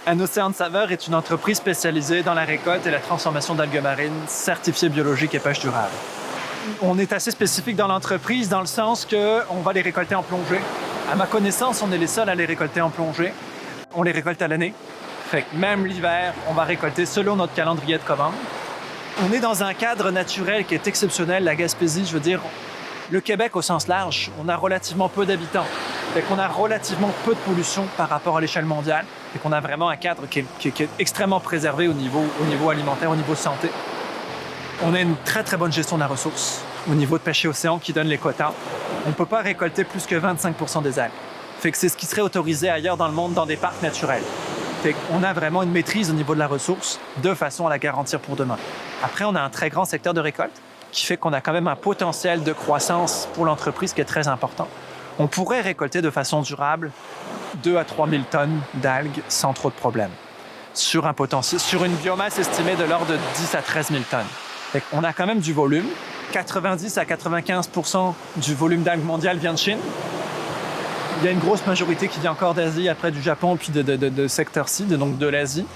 Un océan de saveur est une entreprise spécialisée dans la récolte et la transformation d'algues marines certifiées biologiques et pêche durable. On est assez spécifique dans l'entreprise dans le sens qu'on va les récolter en plongée. À ma connaissance, on est les seuls à les récolter en plongée. On les récolte à l'année. Fait que même l'hiver, on va récolter selon notre calendrier de commande. On est dans un cadre naturel qui est exceptionnel. La Gaspésie, je veux dire, le Québec au sens large, on a relativement peu d'habitants. Fait qu'on a relativement peu de pollution par rapport à l'échelle mondiale. Fait qu'on a vraiment un cadre qui est extrêmement préservé au niveau alimentaire, au niveau santé. On a une très, très bonne gestion de la ressource au niveau de pêche et océan qui donne les quotas. On ne peut pas récolter plus que 25% des algues. Fait que c'est ce qui serait autorisé ailleurs dans le monde dans des parcs naturels. Fait qu'on a vraiment une maîtrise au niveau de la ressource de façon à la garantir pour demain. Après, on a un très grand secteur de récolte qui fait qu'on a quand même un potentiel de croissance pour l'entreprise qui est très important. On pourrait récolter de façon durable 2 à 3 000 tonnes d'algues sans trop de problèmes sur une biomasse estimée de l'ordre de 10 à 13 000 tonnes. Fait qu'on a quand même du volume. 90 à 95% du volume d'algues mondial vient de Chine. Il y a une grosse majorité qui vient encore d'Asie, après du Japon, puis de secteur-ci, donc de l'Asie.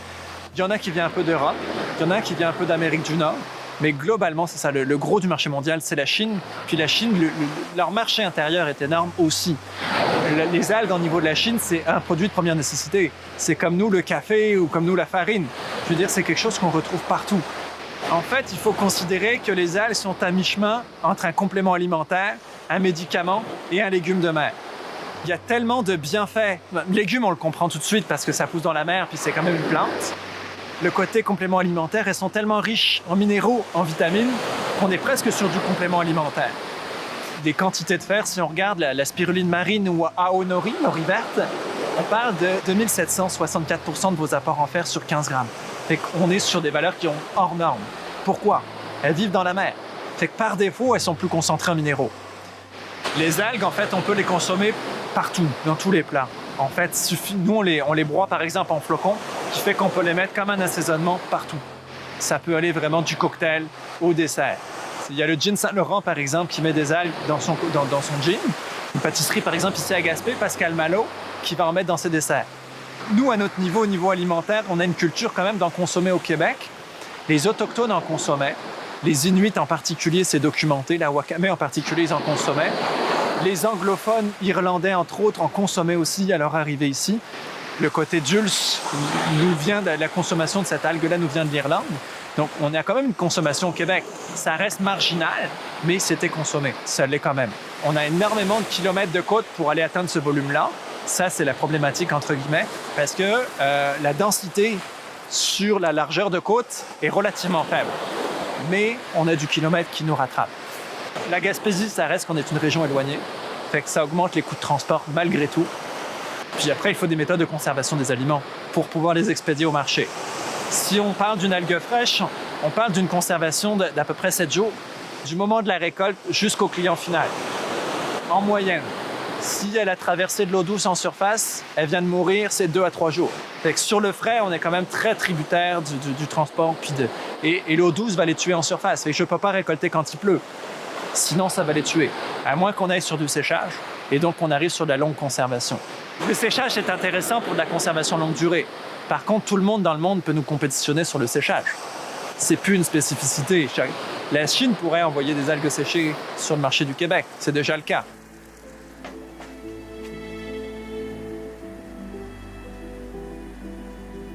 Il y en a qui vient un peu d'Europe, il y en a qui vient un peu d'Amérique du Nord. Mais globalement, c'est ça, le gros du marché mondial, c'est la Chine. Puis la Chine, leur marché intérieur est énorme aussi. Les algues, au niveau de la Chine, c'est un produit de première nécessité. C'est comme nous le café ou comme nous la farine. Je veux dire, c'est quelque chose qu'on retrouve partout. En fait, il faut considérer que les algues sont à mi-chemin entre un complément alimentaire, un médicament et un légume de mer. Il y a tellement de bienfaits. Légumes, on le comprend tout de suite parce que ça pousse dans la mer, puis c'est quand même une plante. Le côté complément alimentaire, elles sont tellement riches en minéraux, en vitamines, qu'on est presque sur du complément alimentaire. Des quantités de fer, si on regarde la spiruline marine ou Aonori, nori verte, on parle de 2764% de vos apports en fer sur 15 grammes. Fait qu'on est sur des valeurs qui sont hors normes. Pourquoi? Elles vivent dans la mer. Fait que par défaut, elles sont plus concentrées en minéraux. Les algues, en fait, on peut les consommer partout, dans tous les plats. En fait, nous, on les broie, par exemple, en flocons, qui fait qu'on peut les mettre comme un assaisonnement partout. Ça peut aller vraiment du cocktail au dessert. Il y a le Gin Saint-Laurent, par exemple, qui met des algues dans son gin. Une pâtisserie, par exemple, ici à Gaspé, Pascal Malo, qui va en mettre dans ses desserts. Nous, à notre niveau, au niveau alimentaire, on a une culture quand même d'en consommer au Québec. Les Autochtones en consommaient. Les Inuits en particulier, c'est documenté. La Wakame en particulier, ils en consommaient. Les anglophones irlandais, entre autres, en consommaient aussi à leur arrivée ici. Le côté dulce nous vient de la consommation de cette algue-là, nous vient de l'Irlande. Donc, on a quand même une consommation au Québec. Ça reste marginal, mais c'était consommé. Ça l'est quand même. On a énormément de kilomètres de côte pour aller atteindre ce volume-là. Ça, c'est la problématique, entre guillemets, parce que la densité sur la largeur de côte est relativement faible. Mais on a du kilomètre qui nous rattrape. La Gaspésie, ça reste qu'on est une région éloignée. Fait que ça augmente les coûts de transport malgré tout. Puis après, il faut des méthodes de conservation des aliments pour pouvoir les expédier au marché. Si on parle d'une algue fraîche, on parle d'une conservation d'à peu près 7 jours, du moment de la récolte jusqu'au client final. En moyenne, si elle a traversé de l'eau douce en surface, elle vient de mourir, c'est 2 à 3 jours. Fait que sur le frais, on est quand même très tributaire du transport. Et l'eau douce va les tuer en surface. Fait que je ne peux pas récolter quand il pleut. Sinon, ça va les tuer. À moins qu'on aille sur du séchage. Et donc, on arrive sur de la longue conservation. Le séchage est intéressant pour de la conservation longue durée. Par contre, tout le monde dans le monde peut nous compétitionner sur le séchage. C'est plus une spécificité. La Chine pourrait envoyer des algues séchées sur le marché du Québec. C'est déjà le cas.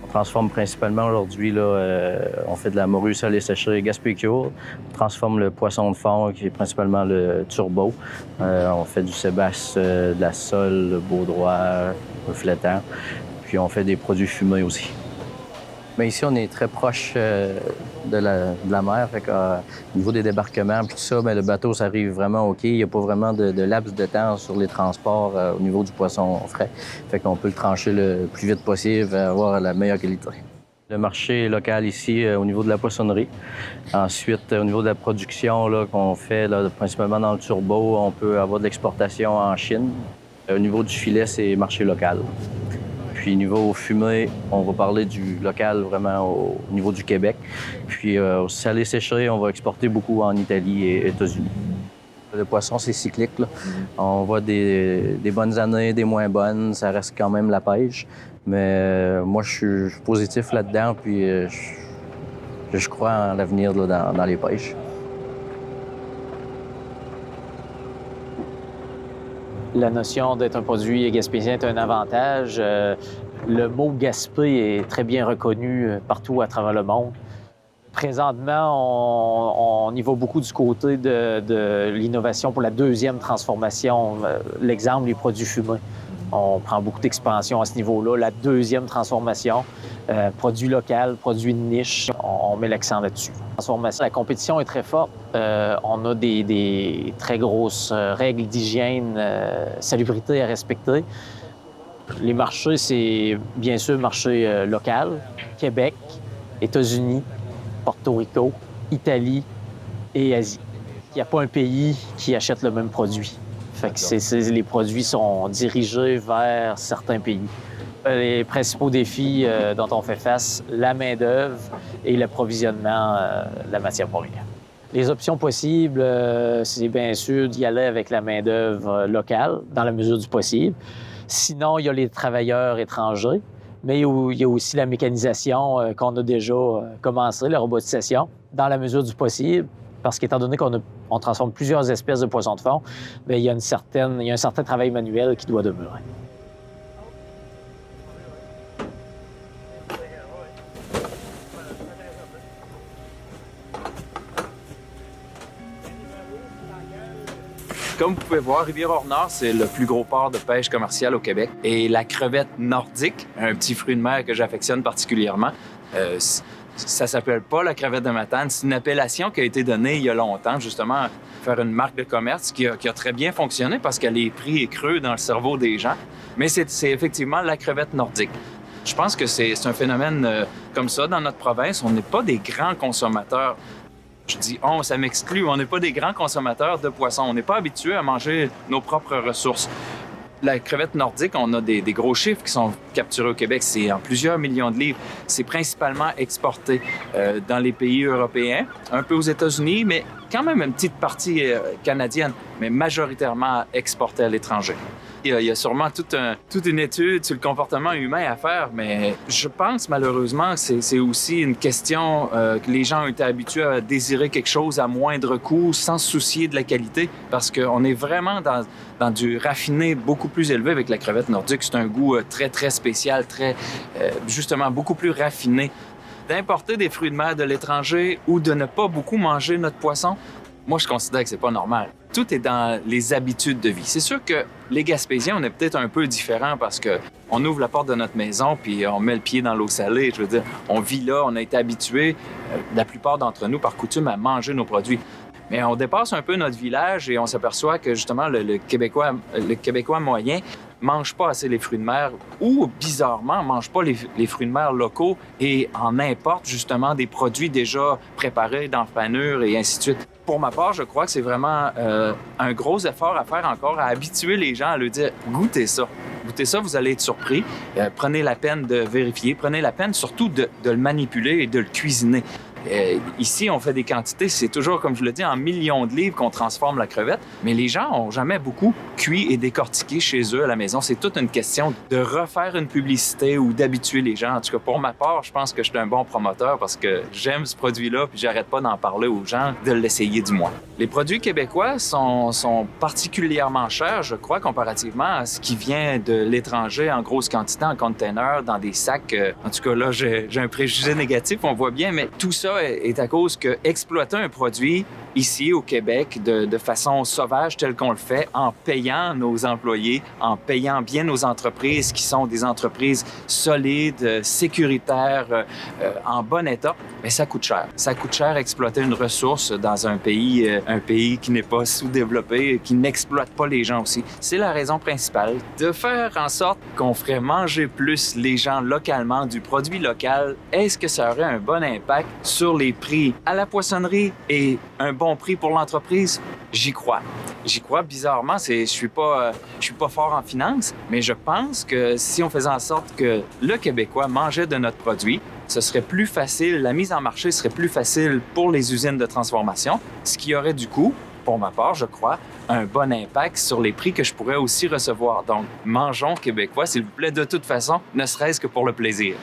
On transforme principalement aujourd'hui, on fait de la morue salée séchée Gaspé Cure. On transforme le poisson de fond, qui est principalement le turbo. On fait du sébasse, de la sole, le baudroie, le flétan. Puis on fait des produits fumés aussi. Mais ici, on est très proche de la mer. Fait au niveau des débarquements puis tout ça, bien, le bateau, ça arrive vraiment OK. Il n'y a pas vraiment de laps de temps sur les transports au niveau du poisson frais. Fait qu'on peut le trancher le plus vite possible, avoir la meilleure qualité. Le marché local ici, au niveau de la poissonnerie. Ensuite, au niveau de la production qu'on fait principalement dans le turbo, on peut avoir de l'exportation en Chine. Au niveau du filet, c'est marché local. Puis niveau fumé, on va parler du local vraiment au niveau du Québec. Puis au salé séché, on va exporter beaucoup en Italie et États-Unis. Le poisson, c'est cyclique, là. On voit des bonnes années, des moins bonnes. Ça reste quand même la pêche. Mais moi, je suis positif là-dedans, puis je crois en l'avenir là, dans les pêches. La notion d'être un produit gaspésien est un avantage. Le mot gaspé est très bien reconnu partout à travers le monde. Présentement, on y va beaucoup du côté de l'innovation pour la deuxième transformation. L'exemple, les produits fumés. On prend beaucoup d'expansion à ce niveau-là. La deuxième transformation, produit local, produit de niche, on met l'accent là-dessus. La compétition est très forte. On a des très grosses règles d'hygiène, salubrité à respecter. Les marchés, c'est bien sûr marché local, Québec, États-Unis, Porto Rico, Italie et Asie. Il n'y a pas un pays qui achète le même produit. Fait que les produits sont dirigés vers certains pays. Les principaux défis dont on fait face, la main-d'œuvre et l'approvisionnement de la matière première. Les options possibles, c'est bien sûr d'y aller avec la main-d'œuvre locale, dans la mesure du possible. Sinon, il y a les travailleurs étrangers, mais il y a aussi la mécanisation qu'on a déjà commencé, la robotisation, dans la mesure du possible. Parce qu'étant donné qu'on transforme plusieurs espèces de poissons de fond, bien, il y a un certain travail manuel qui doit demeurer. Comme vous pouvez voir, Rivière-au-Nord, c'est le plus gros port de pêche commercial au Québec. Et la crevette nordique, un petit fruit de mer que j'affectionne particulièrement, ça s'appelle pas la crevette de Matane. C'est une appellation qui a été donnée il y a longtemps, justement, faire une marque de commerce qui a très bien fonctionné parce qu'elle est pris et creux dans le cerveau des gens. Mais c'est effectivement la crevette nordique. Je pense que c'est un phénomène comme ça dans notre province. On n'est pas des grands consommateurs. Je dis « on », ça m'exclut. On n'est pas des grands consommateurs de poissons. On n'est pas habitués à manger nos propres ressources. La crevette nordique, on a des gros chiffres qui sont capturés au Québec. C'est en plusieurs millions de livres. C'est principalement exporté dans les pays européens, un peu aux États-Unis, mais quand même une petite partie canadienne, mais majoritairement exporté à l'étranger. Il y a sûrement toute une étude sur le comportement humain à faire, mais je pense malheureusement que c'est aussi une question que les gens ont été habitués à désirer quelque chose à moindre coût, sans se soucier de la qualité, parce qu'on est vraiment dans du raffiné beaucoup plus élevé avec la crevette nordique. C'est un goût très, très spécial, justement beaucoup plus raffiné. D'importer des fruits de mer de l'étranger ou de ne pas beaucoup manger notre poisson, moi, je considère que c'est pas normal. Tout est dans les habitudes de vie. C'est sûr que les Gaspésiens, on est peut-être un peu différents parce qu'on ouvre la porte de notre maison puis on met le pied dans l'eau salée. Je veux dire, on vit là, on a été habitués, la plupart d'entre nous, par coutume, à manger nos produits. Mais on dépasse un peu notre village et on s'aperçoit que, justement, le Québécois moyen mange pas assez les fruits de mer ou, bizarrement, mange pas les fruits de mer locaux et en importe, justement, des produits déjà préparés dans panure et ainsi de suite. Pour ma part, je crois que c'est vraiment un gros effort à faire encore, à habituer les gens à leur dire « goûtez ça ». Goûtez ça, vous allez être surpris. Prenez la peine de vérifier. Prenez la peine surtout de le manipuler et de le cuisiner. Ici, on fait des quantités, c'est toujours, comme je le dis, en millions de livres qu'on transforme la crevette, mais les gens n'ont jamais beaucoup cuit et décortiqué chez eux à la maison. C'est toute une question de refaire une publicité ou d'habituer les gens. En tout cas, pour ma part, je pense que je suis un bon promoteur parce que j'aime ce produit-là puis j'arrête pas d'en parler aux gens, de l'essayer du moins. Les produits québécois sont particulièrement chers, je crois, comparativement à ce qui vient de l'étranger en grosse quantité, en container, dans des sacs. En tout cas, là, j'ai un préjugé négatif, on voit bien, mais tout ça est à cause que exploiter un produit ici au Québec de façon sauvage telle qu'on le fait, en payant nos employés, en payant bien nos entreprises qui sont des entreprises solides, sécuritaires, en bon état, mais ça coûte cher. Ça coûte cher exploiter une ressource dans un pays qui n'est pas sous-développé, qui n'exploite pas les gens aussi. C'est la raison principale de faire en sorte qu'on ferait manger plus les gens localement du produit local. Est-ce que ça aurait un bon impact sur les prix à la poissonnerie et un bon prix pour l'entreprise? J'y crois. J'y crois bizarrement. Je suis pas fort en finance, mais je pense que si on faisait en sorte que le Québécois mangeait de notre produit, ce serait plus facile, la mise en marché serait plus facile pour les usines de transformation, ce qui aurait du coût pour ma part, je crois, un bon impact sur les prix que je pourrais aussi recevoir. Donc, mangeons québécois, s'il vous plaît, de toute façon, ne serait-ce que pour le plaisir.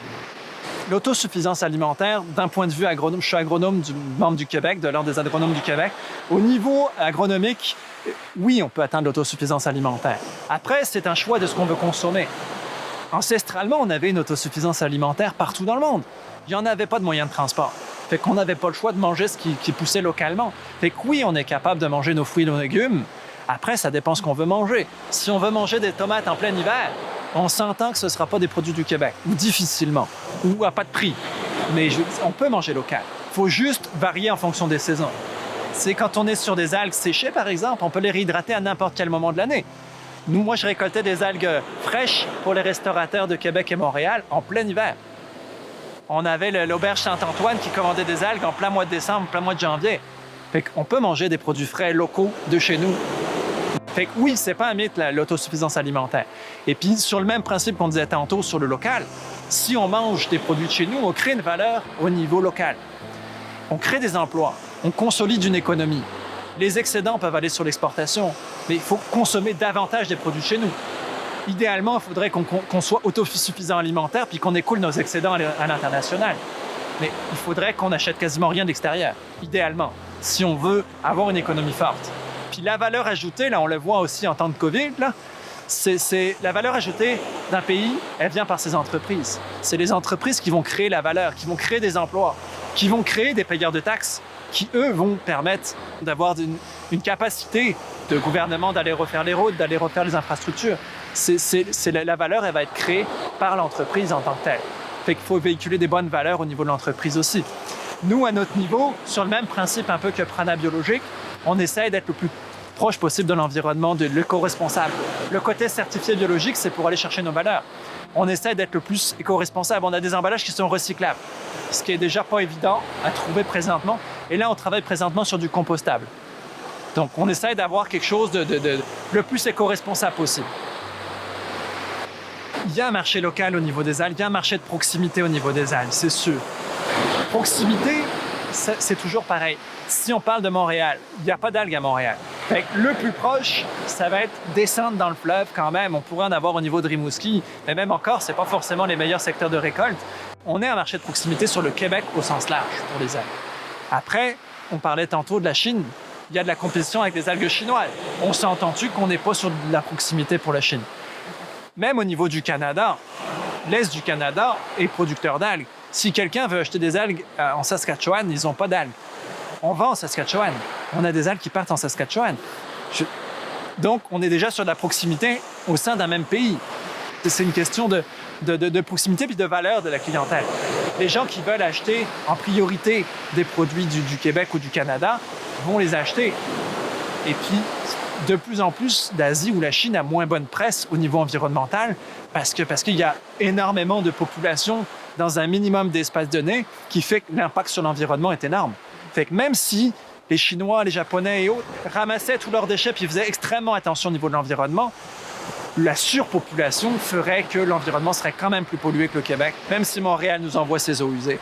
L'autosuffisance alimentaire, d'un point de vue agronome, je suis agronome membre du Québec, de l'Ordre des agronomes du Québec. Au niveau agronomique, oui, on peut atteindre l'autosuffisance alimentaire. Après, c'est un choix de ce qu'on veut consommer. Ancestralement, on avait une autosuffisance alimentaire partout dans le monde. Il n'y en avait pas de moyens de transport. Fait qu'on n'avait pas le choix de manger ce qui poussait localement. Fait que oui, on est capable de manger nos fruits et nos légumes. Après, ça dépend ce qu'on veut manger. Si on veut manger des tomates en plein hiver, on s'entend que ce ne sera pas des produits du Québec, ou difficilement, ou à pas de prix. Mais on peut manger local. Il faut juste varier en fonction des saisons. C'est quand on est sur des algues séchées, par exemple, on peut les réhydrater à n'importe quel moment de l'année. Moi, je récoltais des algues fraîches pour les restaurateurs de Québec et Montréal en plein hiver. On avait l'auberge Saint-Antoine qui commandait des algues en plein mois de décembre, plein mois de janvier. Fait qu'on peut manger des produits frais locaux de chez nous. Fait que oui, c'est pas un mythe, l'autosuffisance alimentaire. Et puis, sur le même principe qu'on disait tantôt sur le local, si on mange des produits de chez nous, on crée une valeur au niveau local. On crée des emplois, on consolide une économie. Les excédents peuvent aller sur l'exportation, mais il faut consommer davantage des produits de chez nous. Idéalement, il faudrait qu'on soit autosuffisant alimentaire puis qu'on écoule nos excédents à l'international. Mais il faudrait qu'on n'achète quasiment rien de l'extérieur, idéalement, si on veut avoir une économie forte. Puis la valeur ajoutée, là, on le voit aussi en temps de COVID, là, c'est la valeur ajoutée d'un pays, elle vient par ses entreprises. C'est les entreprises qui vont créer la valeur, qui vont créer des emplois, qui vont créer des payeurs de taxes, qui, eux, vont permettre d'avoir une capacité de gouvernement d'aller refaire les routes, d'aller refaire les infrastructures. La valeur, elle va être créée par l'entreprise en tant que telle. Fait qu'il faut véhiculer des bonnes valeurs au niveau de l'entreprise aussi. Nous, à notre niveau, sur le même principe un peu que Prana Biologique, on essaie d'être le plus proche possible de l'environnement, de l'éco-responsable. Le côté certifié biologique, c'est pour aller chercher nos valeurs. On essaie d'être le plus éco-responsable. On a des emballages qui sont recyclables, ce qui est déjà pas évident à trouver présentement. Et là, on travaille présentement sur du compostable. Donc, on essaie d'avoir quelque chose de le plus éco-responsable possible. Il y a un marché local au niveau des algues, il y a un marché de proximité au niveau des algues, c'est sûr. Proximité, c'est toujours pareil. Si on parle de Montréal, il n'y a pas d'algues à Montréal. Fait que le plus proche, ça va être descendre dans le fleuve quand même. On pourrait en avoir au niveau de Rimouski, mais même encore, c'est pas forcément les meilleurs secteurs de récolte. On est un marché de proximité sur le Québec au sens large pour les algues. Après, on parlait tantôt de la Chine. Il y a de la compétition avec les algues chinoises. On s'entend-tu qu'on n'est pas sur de la proximité pour la Chine? Même au niveau du Canada, l'Est du Canada est producteur d'algues. Si quelqu'un veut acheter des algues en Saskatchewan, ils n'ont pas d'algues. On vend en Saskatchewan. On a des algues qui partent en Saskatchewan. Donc, on est déjà sur de la proximité au sein d'un même pays. C'est une question de proximité puis de valeur de la clientèle. Les gens qui veulent acheter en priorité des produits du Québec ou du Canada vont les acheter. Et puis, de plus en plus, l'Asie ou la Chine a moins bonne presse au niveau environnemental parce qu'il y a énormément de population dans un minimum d'espace donné qui fait que l'impact sur l'environnement est énorme. Fait que même si les Chinois, les Japonais et autres ramassaient tous leurs déchets puis faisaient extrêmement attention au niveau de l'environnement, la surpopulation ferait que l'environnement serait quand même plus pollué que le Québec, même si Montréal nous envoie ses eaux usées.